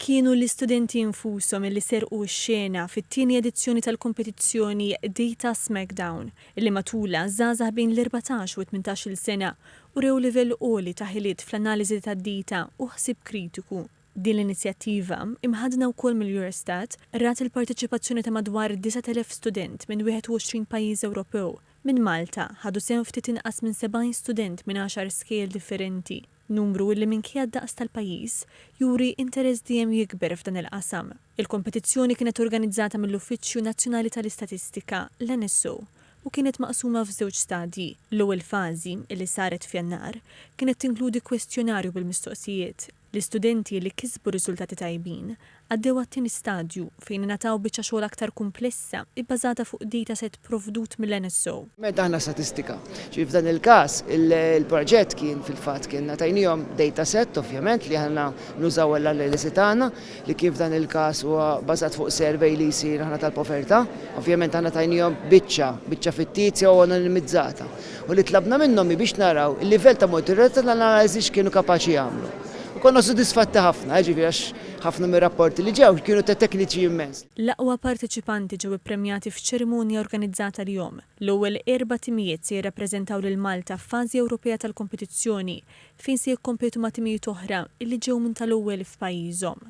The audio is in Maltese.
Kienu l-istudenti infushom li serqu x-xena fit-tieni edizzjoni tal-kompetizzjoni Data Smackdown, illi matula żgħażagħ bejn l-14 u 18-il sena u rew livell għoli ta' ħiliet fl-analiżi tad-dita u ħsieb kritiku. Din l-inizjattiva, imħadna wkoll mill-Eurostat, rat il-parteċipazzjoni ta' madwar 9,000 student minn 21 pajjiż Ewropew. Minn Malta ħadu sehem ftit inqas minn 70 student minn 10 skejjel differenti. Numru li minkejja d-daqs tal-pajjiż juri interess dejjem jikber f'dan il-qasam. Il-kompetizzjoni kienet organizzata mill-Uffiċċju Nazzjonali tal-Istatistika, l-NSO, u kienet maqsuma f'żewġ stadji. L-ewwel fażi, li saret f'Jannar, kienet tinkludi kwestjonarju bil-mistoqsijiet. L-istudenti li kisbu riżultati tajbin għaddew għat-tieni stadju fejn ingħataw biċċa xogħol aktar komplessa ibbażata fuq dataset provdut mill-NSO. Meta aħna statistika. F'dan il-każ il-proġett kien fil-fatt kien ngħatajnihom dataset ovvjament li aħna nużaw l-analisi tagħna li kif dan il-każ huwa bbażat fuq survey li jsir aħna tal-povertà. Ovvjament aħna tajnihom biċċa fittizja u anonimizzata. U li tlabna minnhom biex naraw il-livell ta' moderazzjoni tal-analiżi x'kienu kapaċi jagħmlu. Konna sodisfatti ħafna, ġifieri għax ħafna mir-rapporti li ġew kienu ta' tekniċi immens. L-aqwa parteċipanti ġew ippremjati f'ċerimonja organizzata l-jum. L-ewwel 4 timijiet se jirrappreżentaw lil Malta f'fażi Ewropea tal-kompetizzjoni fejn se jikkompetu ma' timijiet oħra illi ġew minn tal-ewwel f'pajjiżhom.